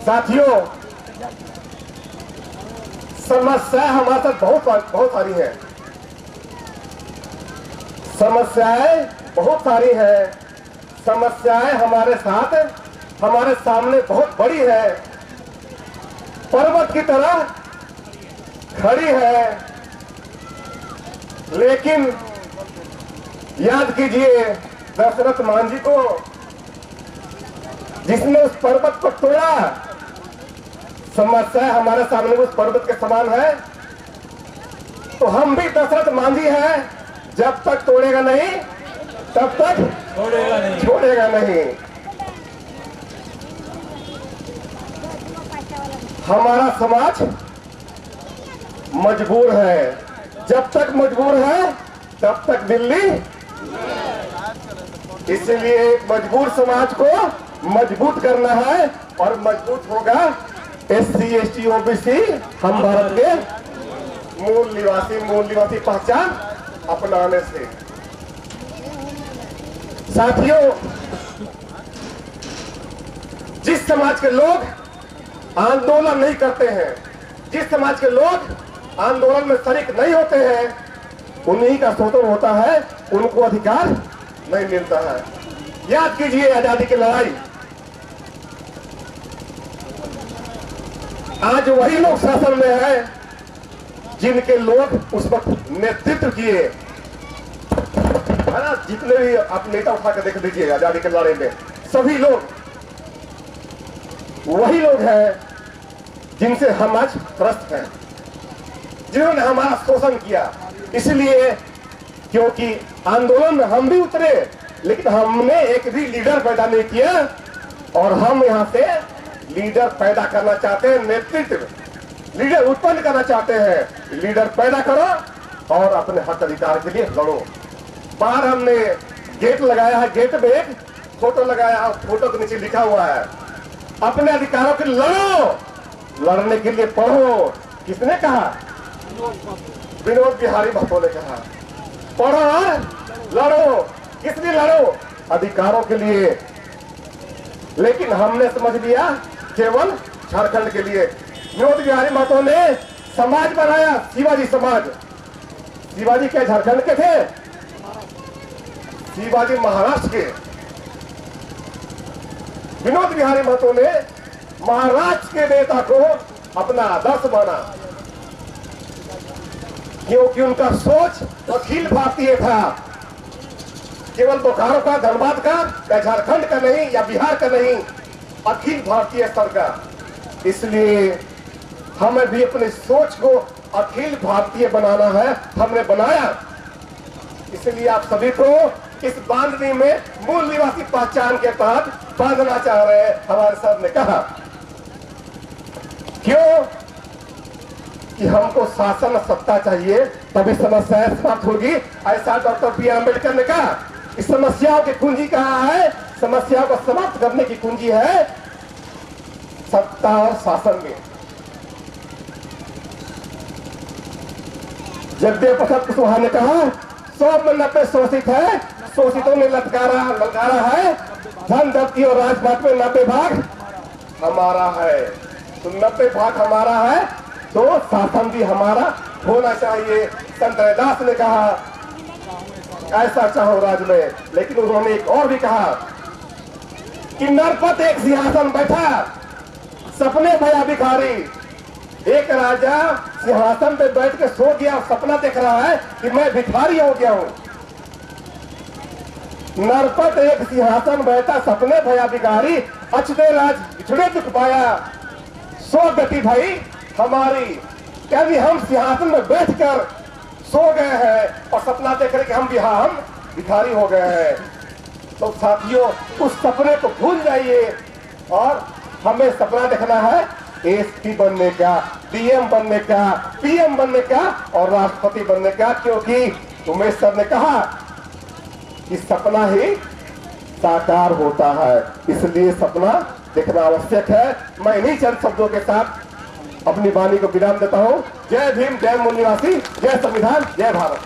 साथियों, समस्याएं हमारे साथ बहुत सारी हैं। समस्याएं बहुत सारी हैं। समस्याएं हमारे साथ, हमारे सामने बहुत बड़ी है, पर्वत की तरह खड़ी है। लेकिन याद कीजिए दशरथ मांझी को, जिसने उस पर्वत को तोड़ा। समस्या हमारे सामने उस पर्वत के समान है, तो हम भी दशरथ मांझी हैं। जब तक तोड़ेगा नहीं तब तक छोड़ेगा नहीं। हमारा समाज मजबूर है। जब तक मजबूर है तब तक दिल्ली। इसलिए मजबूर समाज को मजबूत करना है, और मजबूत होगा SC ST OBC हम भारत के मूल निवासी पहचान अपनाने से। साथियों, जिस समाज के लोग आंदोलन नहीं करते हैं, जिस समाज के लोग आंदोलन में शरीक नहीं होते हैं, उन्हीं का शोषण होता है, उनको अधिकार नहीं मिलता है। याद कीजिए आजादी की लड़ाई। आज वही लोग शासन में है जिनके लोग उस वक्त नेतृत्व किए, है ना। जितने भी आप नेता उठा कर देख लीजिए आजादी की लड़ाई में, सभी लोग वही लोग हैं जिनसे हम आज त्रस्त हैं, जिन्होंने हमारा शोषण किया। इसलिए क्योंकि आंदोलन में हम भी उतरे, लेकिन हमने एक भी लीडर पैदा नहीं किया, और हम यहां से लीडर पैदा करना चाहते हैं। नेतृत्व, लीडर उत्पन्न करना चाहते हैं। लीडर पैदा करो और अपने हक अधिकार के लिए लड़ो। बाहर हमने गेट लगाया है, गेट में एक फोटो लगाया है, फोटो के नीचे लिखा हुआ है अपने अधिकारों के लिए लड़ो। लड़ने के लिए पढ़ो। किसने कहा? विनोद बिहारी महतो ने कहा, पढ़ो और लड़ो। किस लिए लड़ो? अधिकारों के लिए। लेकिन हमने समझ लिया केवल झारखंड के लिए। विनोद बिहारी महतो ने समाज बनाया, शिवाजी समाज। शिवाजी क्या झारखंड के थे? शिवाजी महाराष्ट्र के। विनोद बिहारी महतो ने महाराष्ट्र के नेता को अपना आदर्श माना, क्योंकि उनका सोच अखिल भारतीय था। केवल बोकारो का, धनबाद का या झारखंड का नहीं, या बिहार का नहीं, अखिल भारतीय स्तर का। इसलिए हमें भी अपनी सोच को अखिल भारतीय बनाना है। हमने बनाया। इसलिए आप सभी को इस बांधनी में मूल निवासी पहचान के तहत बांधना चाह रहे हैं। हमारे सर ने कहा, क्यों? कि हमको शासन सत्ता चाहिए, तभी समस्याएं समाप्त होगी। ऐसा डॉक्टर बी आर अम्बेडकर ने कहा। इस समस्याओं की कुंजी कहाँ है? समस्याओं को समाप्त करने की कुंजी है सत्ता और शासन में। जगदेव प्रसाद कुशवाहा ने कहा, 100 में 90 शोषित है, शोषितों ने ललकारा है। धन दौलत और राजपाट में 90 भाग हमारा है। तो 90 भाग हमारा है, तो शासन भी हमारा होना चाहिए। संत रैदास ने कहा, ऐसा चाहो राज में। लेकिन उन्होंने एक और भी कहा कि नरपत एक सिंहासन बैठा, सपने भया भिखारी। एक राजा सिंहासन पे बैठ के सो गया, सपना देख रहा है कि मैं भिखारी हो गया हूं। नरपत एक सिंहासन बैठा, सपने भया भिखारी। अछड़े राज बिछड़े दुख पाया, सो गति भाई हमारी। क्या हम सिंहासन में बैठकर सो गए हैं और सपना देख रहे कि हम भिखारी हो गए हैं। तो साथियों, उस सपने को भूल जाइए, और हमें सपना देखना है SP बनने का, DM बनने का, PM बनने का और राष्ट्रपति बनने का। क्योंकि उमेश सर ने कहा कि सपना ही साकार होता है, इसलिए सपना देखना आवश्यक है। मैं इन्हीं चंद शब्दों के साथ अपनी वाणी को विराम देता हूं। जय भीम, जय मूल निवासी, जय संविधान, जय भारत।